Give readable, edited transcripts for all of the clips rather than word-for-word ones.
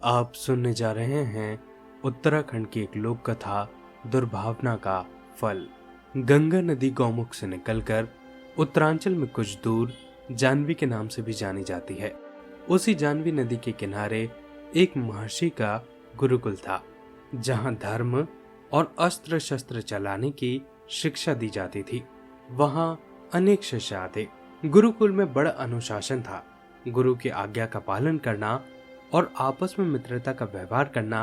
आप सुनने जा रहे हैं उत्तराखंड की एक लोक कथा दुर्भावना का फल। गंगा नदी गौमुख से निकलकर उत्तरांचल में कुछ दूर जानवी के नाम से भी जानी जाती है। उसी जानवी नदी के किनारे एक महर्षि का गुरुकुल था, जहां धर्म और अस्त्र शस्त्र चलाने की शिक्षा दी जाती थी। वहां अनेक शिष्य आते। गुरुकुल में बड़ा अनुशासन था। गुरु की आज्ञा का पालन करना और आपस में मित्रता का व्यवहार करना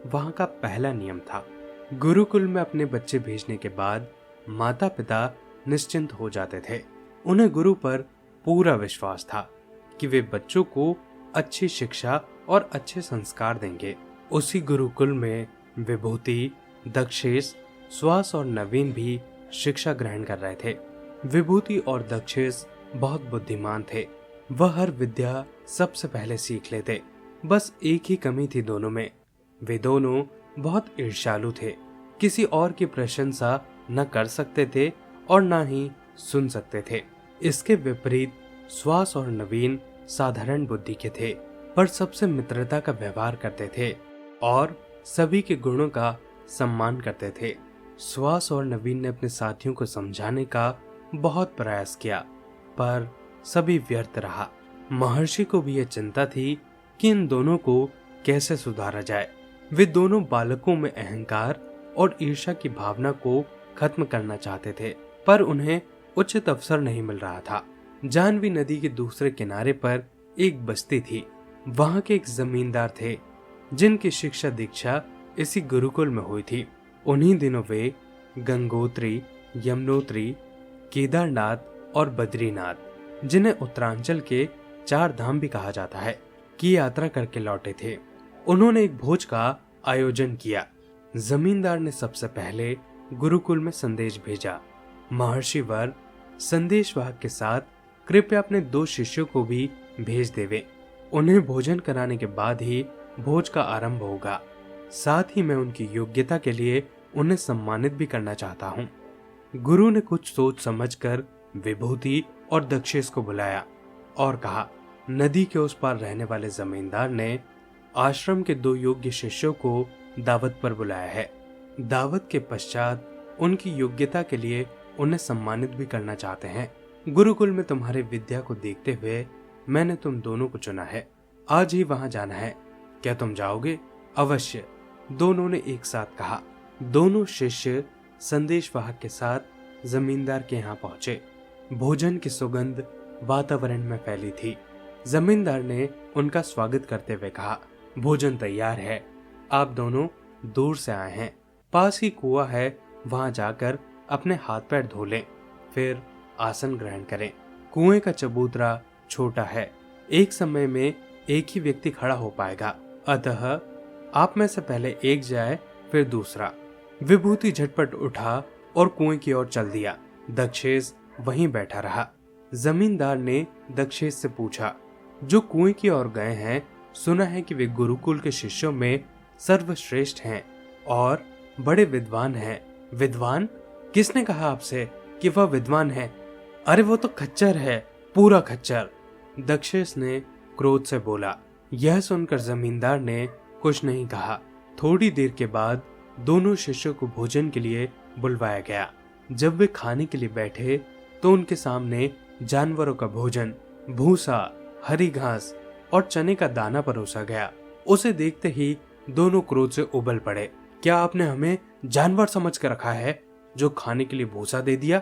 वहां का पहला नियम था। गुरुकुल में अपने बच्चे भेजने के बाद माता पिता निश्चिंत हो जाते थे। उन्हें गुरु पर पूरा विश्वास था कि वे बच्चों को अच्छी शिक्षा और अच्छे संस्कार देंगे। उसी गुरुकुल में विभूति, दक्षेश, श्वास और नवीन भी शिक्षा ग्रहण कर रहे थे। विभूति और दक्षेश बहुत बुद्धिमान थे। वह हर विद्या सबसे पहले सीख लेते। बस एक ही कमी थी दोनों में, वे दोनों बहुत ईर्ष्यालु थे। किसी और की प्रशंसा न कर सकते थे और न ही सुन सकते थे। इसके विपरीत श्वास और नवीन साधारण बुद्धि के थे, पर सबसे मित्रता का व्यवहार करते थे और सभी के गुणों का सम्मान करते थे। श्वास और नवीन ने अपने साथियों को समझाने का बहुत प्रयास किया, पर सभी व्यर्थ रहा। महर्षि को भी यह चिंता थी कि इन दोनों को कैसे सुधारा जाए। वे दोनों बालकों में अहंकार और ईर्ष्या की भावना को खत्म करना चाहते थे, पर उन्हें उचित अवसर नहीं मिल रहा था। जानवी नदी के दूसरे किनारे पर एक बस्ती थी। वहां के एक जमींदार थे जिनकी शिक्षा दीक्षा इसी गुरुकुल में हुई थी। उन्हीं दिनों वे गंगोत्री, यमुनोत्री, केदारनाथ और बद्रीनाथ, जिन्हें उत्तरांचल के 4 धाम भी कहा जाता है, की यात्रा करके लौटे थे। उन्होंने एक भोज का आयोजन किया। जमींदार ने सबसे पहले गुरुकुल में संदेश भेजा। महर्षि वर संदेशवाहक के साथ कृपया अपने 2 शिष्यों को भी भेज देवे। उन्हें भोजन कराने के बाद ही भोज का आरंभ होगा। साथ ही मैं उनकी योग्यता के लिए उन्हें सम्मानित भी करना चाहता हूँ। गुरु ने कुछ सोच समझकर विभूति और दक्षेश को बुलाया और कहा, नदी के उस पार रहने वाले जमींदार ने आश्रम के 2 योग्य शिष्यों को दावत पर बुलाया है। दावत के पश्चात उनकी योग्यता के लिए उन्हें सम्मानित भी करना चाहते हैं। गुरुकुल में तुम्हारे विद्या को देखते हुए मैंने तुम दोनों को चुना है। आज ही वहां जाना है, क्या तुम जाओगे? अवश्य, दोनों ने एक साथ कहा। दोनों शिष्य संदेशवाहक के साथ जमींदार के यहाँ पहुंचे। भोजन की सुगंध वातावरण में फैली थी। जमींदार ने उनका स्वागत करते हुए कहा, भोजन तैयार है। आप दोनों दूर से आए हैं। पास ही कुआं है, वहां जाकर अपने हाथ पैर धो लें, फिर आसन ग्रहण करें। कुएं का चबूतरा छोटा है, एक समय में एक ही व्यक्ति खड़ा हो पाएगा, अतः आप में से पहले एक जाए फिर दूसरा। विभूति झटपट उठा और कुएं की ओर चल दिया। दक्षेश वहीं बैठा रहा। जमींदार ने दक्षेश से पूछा, जो कुएं की ओर गए हैं, सुना है कि वे गुरुकुल के शिष्यों में सर्वश्रेष्ठ हैं और बड़े विद्वान हैं। विद्वान? किसने कहा आपसे कि वह विद्वान है? अरे वो तो खच्चर है, पूरा खच्चर, दक्षेश ने क्रोध से बोला। यह सुनकर जमींदार ने कुछ नहीं कहा। थोड़ी देर के बाद दोनों शिष्यों को भोजन के लिए बुलवाया गया। जब वे खाने के लिए बैठे तो उनके सामने जानवरों का भोजन, भूसा, हरी घास और चने का दाना परोसा गया। उसे देखते ही दोनों क्रोध से उबल पड़े। क्या आपने हमें जानवर समझ कर रखा है जो खाने के लिए भूसा दे दिया?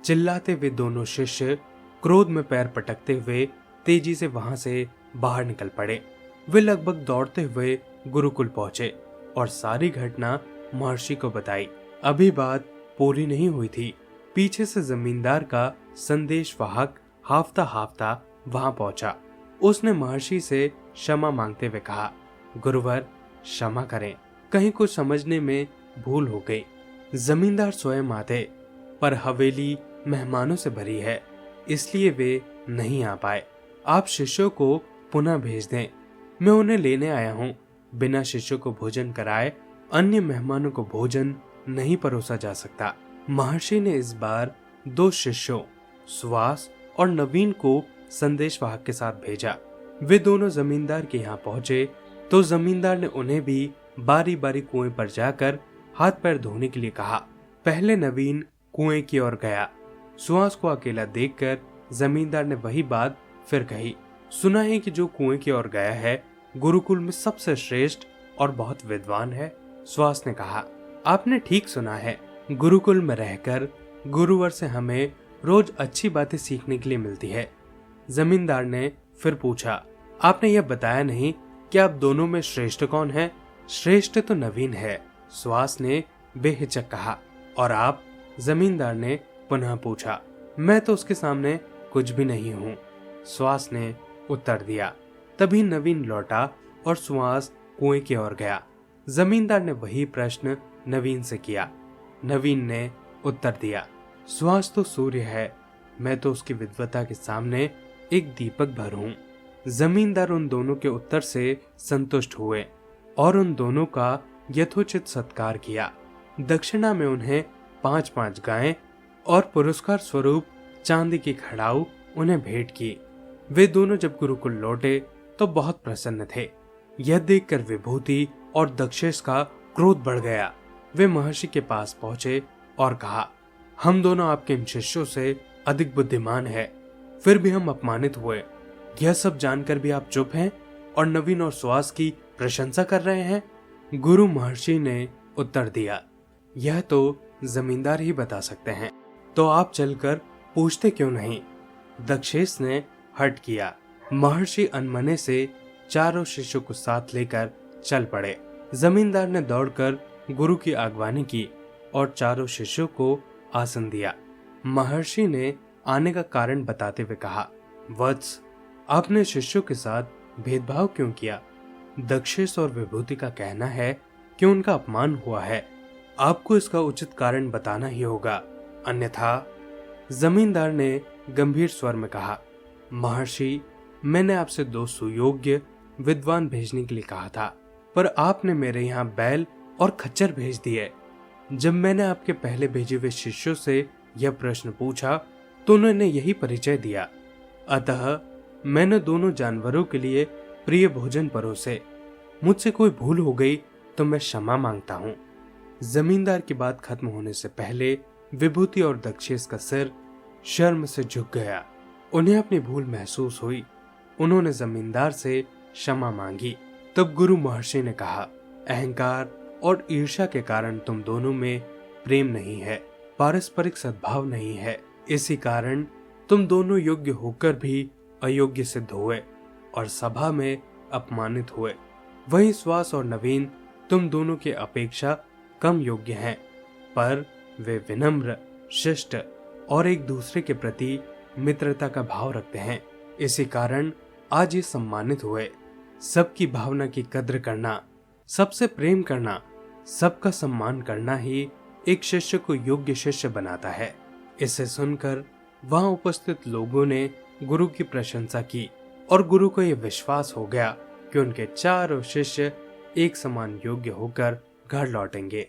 चिल्लाते हुए दोनों शिष्य क्रोध में पैर पटकते हुए तेजी से वहां से बाहर निकल पड़े। वे लगभग दौड़ते हुए गुरुकुल पहुंचे और सारी घटना महर्षि को बताई। अभी बात पूरी नहीं हुई थी। पीछे से जमींदार का संदेशवाहक हाफता हाफता वहां पहुंचा। उसने महर्षि से क्षमा मांगते हुए कहा, गुरुवर क्षमा करें, कहीं कुछ समझने में भूल हो गई। जमींदार स्वयं आते, पर हवेली मेहमानों से भरी है, इसलिए वे नहीं आ पाए। आप शिष्यों को पुनः भेज दें, मैं उन्हें लेने आया हूँ। बिना शिष्यों को भोजन कराए अन्य मेहमानों को भोजन नहीं परोसा जा सकता। महर्षि ने इस बार 2 शिष्यों श्वास और नवीन को संदेशवाहक के साथ भेजा। वे दोनों जमींदार के यहाँ पहुंचे तो जमींदार ने उन्हें भी बारी बारी कुएं पर जाकर हाथ पैर धोने के लिए कहा। पहले नवीन कुएं की ओर गया। सुहास को अकेला देखकर जमींदार ने वही बात फिर कही। सुना है कि जो कुएं की ओर गया है गुरुकुल में सबसे श्रेष्ठ और बहुत विद्वान है। सुहास ने कहा, आपने ठीक सुना है। गुरुकुल में रहकर गुरुवर से हमें रोज अच्छी बातें सीखने के लिए मिलती है। जमींदार ने फिर पूछा, आपने यह बताया नहीं कि आप दोनों में श्रेष्ठ कौन है? श्रेष्ठ तो नवीन है, सुहास ने बेहिचक कहा। और आप? जमींदार ने पुनः पूछा। मैं तो उसके सामने कुछ भी नहीं हूँ, सुहास ने उत्तर दिया। तभी नवीन लौटा और सुहास कुएं की ओर गया। जमींदार ने वही प्रश्न नवीन से किया। नवीन ने उत्तर दिया, सुहास तो सूर्य है, मैं तो उसकी विद्वता के सामने एक दीपक भर हूँ। जमींदार उन दोनों के उत्तर से संतुष्ट हुए और उन दोनों का यथोचित सत्कार किया। दक्षिणा में उन्हें 5-5 गायें और पुरस्कार स्वरूप चांदी की खड़ाऊ उन्हें भेंट की। वे दोनों जब गुरुकुल लौटे तो बहुत प्रसन्न थे। यह देखकर विभूति और दक्षेश का क्रोध बढ़ गया। वे महर्षि के पास पहुंचे और कहा, हम दोनों आपके इन शिष्यों से अधिक बुद्धिमान हैं, फिर भी हम अपमानित हुए। यह सब जानकर भी आप चुप हैं और नवीन और सुहास की प्रशंसा कर रहे हैं। गुरु महर्षि ने उत्तर दिया, यह तो जमींदार ही बता सकते हैं, तो आप चलकर पूछते क्यों नहीं? दक्षेश ने हट किया। महर्षि अनमने से चारों शिष्यों को साथ लेकर चल पड़े। जमींदार ने दौड़कर गुरु की आगवानी की और चारों शिष्यों को आसन दिया। महर्षि ने आने का कारण बताते हुए कहा, वत्स, आपने शिष्यों के साथ भेदभाव क्यों किया? दक्षेश और विभूति का कहना है कि उनका अपमान हुआ है। आपको इसका उचित कारण बताना ही होगा, अन्यथा। जमींदार ने गंभीर स्वर में कहा, महर्षि, मैंने आपसे 2 सुयोग्य विद्वान भेजने के लिए कहा था, पर आपने मेरे यहाँ बैल और खच्चर भेज दिए। जब मैंने आपके पहले भेजे हुए शिष्यों से यह प्रश्न पूछा तो उन्होंने यही परिचय दिया। अतः मैंने दोनों जानवरों के लिए प्रिय भोजन परोसे। मुझसे कोई भूल हो गई तो मैं क्षमा मांगता हूँ। जमींदार की बात खत्म होने से पहले विभूति और दक्षेश का सिर शर्म से झुक गया। उन्हें अपनी भूल महसूस हुई। उन्होंने जमींदार से क्षमा मांगी। तब गुरु महर्षि ने कहा, अहंकार और ईर्ष्या के कारण तुम दोनों में प्रेम नहीं है, पारस्परिक सद्भाव नहीं है। इसी कारण तुम दोनों योग्य होकर भी अयोग्य सिद्ध हुए और सभा में अपमानित हुए। वही सुहास और नवीन तुम दोनों की अपेक्षा कम योग्य हैं, पर वे विनम्र, शिष्ट और एक दूसरे के प्रति मित्रता का भाव रखते हैं। इसी कारण आज ये सम्मानित हुए। सबकी भावना की कद्र करना, सबसे प्रेम करना, सबका सम्मान करना ही एक शिष्य को योग्य शिष्य बनाता है। इसे सुनकर वहां उपस्थित लोगों ने गुरु की प्रशंसा की और गुरु को यह विश्वास हो गया कि उनके चारों शिष्य एक समान योग्य होकर घर लौटेंगे।